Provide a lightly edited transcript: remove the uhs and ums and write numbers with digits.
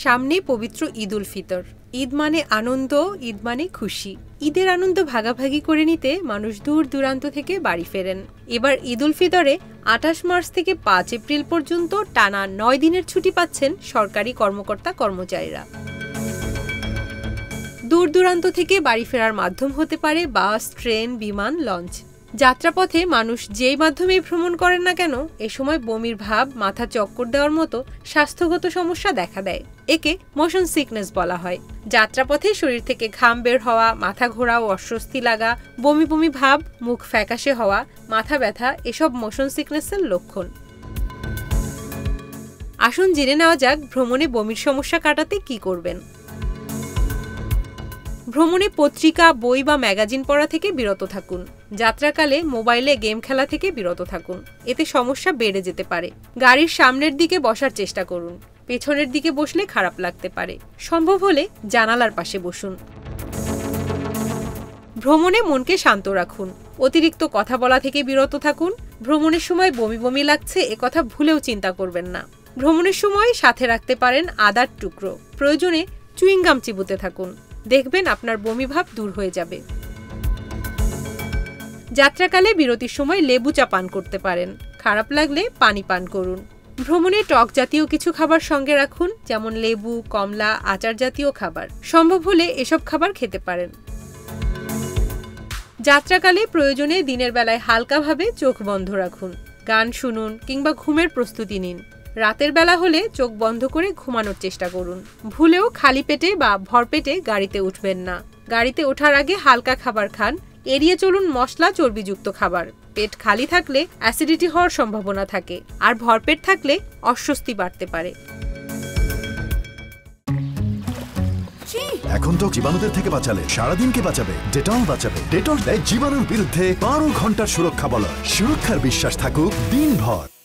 সামনে পবিত্র ঈদ উল ফিতর। ঈদ মানে আনন্দ, ঈদ মানে খুশি। ঈদের আনন্দ ভাগাভাগি করে নিতে মানুষ দূর দূরান্ত থেকে বাড়ি ফেরেন। এবার ঈদ উল ফিতরে ২৮ মার্চ থেকে ৫ এপ্রিল পর্যন্ত টানা ৯ দিনের ছুটি পাচ্ছেন সরকারি কর্মকর্তা কর্মচারীরা। দূর দূরান্ত থেকে বাড়ি ফেরার মাধ্যম হতে পারে বাস, ট্রেন, বিমান, লঞ্চ। যাত্রাপথে মানুষ যেই মাধ্যমেই ভ্রমণ করেন না কেন, এ সময় বমির ভাব, মাথা চক্কর দেওয়ার মতো স্বাস্থ্যগত সমস্যা দেখা দেয়। একে মোশন সিকনেস বলা হয়। যাত্রাপথে শরীর থেকে ঘাম বের হওয়া, মাথা ঘোরা ও অস্বস্তি লাগা, বমি বমি ভাব, মুখ ফ্যাকাশে হওয়া, মাথা ব্যথা এসব মোশন সিকনেসের লক্ষণ। আসুন জেনে নেওয়া যাক ভ্রমণে বমির সমস্যা কাটাতে কি করবেন। ভ্রমণে পত্রিকা, বই বা ম্যাগাজিন পড়া থেকে বিরত থাকুন। যাত্রাকালে মোবাইলে গেম খেলা থেকে বিরত থাকুন, এতে সমস্যা বেড়ে যেতে পারে। গাড়ির সামনের দিকে বসার চেষ্টা করুন, পেছনের দিকে বসলে খারাপ লাগতে পারে। সম্ভব হলে জানালার পাশে বসুন। ভ্রমণে মনকে শান্ত রাখুন, অতিরিক্ত কথা বলা থেকে বিরত থাকুন। ভ্রমণের সময় বমি বমি লাগছে এ কথা ভুলেও চিন্তা করবেন না। ভ্রমণের সময় সাথে রাখতে পারেন আদার টুকরো, প্রয়োজনে চুইংগাম চিবুতে থাকুন, দেখবেন আপনার বমি ভাব দূর হয়ে যাবে। যাত্রাকালে বিরতির সময় লেবু চা পান করতে পারেন, খারাপ লাগলে পানি পান করুন। ভ্রমণে টক জাতীয় কিছু খাবার সঙ্গে রাখুন, যেমন লেবু, কমলা, আচার জাতীয় খাবার। সম্ভব হলে এসব খাবার খেতে পারেন। যাত্রাকালে প্রয়োজনে দিনের বেলায় হালকাভাবে চোখ বন্ধ রাখুন, গান শুনুন কিংবা ঘুমের প্রস্তুতি নিন। রাতের বেলা হলে চোখ বন্ধ করে ঘুমানোর চেষ্টা করুন। ভুলেও খালি পেটে বা ভরপেটে গাড়িতে উঠবেন না। গাড়িতে ওঠার আগে হালকা খাবার খান। এড়িয়ে চলুন মশলা, চর্বিযুক্ত খাবার। পেট খালি থাকলে অ্যাসিডিটি হওয়ার সম্ভাবনা থাকে, আর ভরপেট থাকলে অস্বস্তি বাড়তে পারে। এখন তো জীবাণুদের থেকে বাঁচালে সারাদিন কে বাঁচাবে? ডেটল বাঁচাবে। ডেটল দেয় জীবাণুর বিরুদ্ধে ১২ ঘন্টার সুরক্ষা বলয়। সুরক্ষার বিশ্বাস থাকুক দিনভর।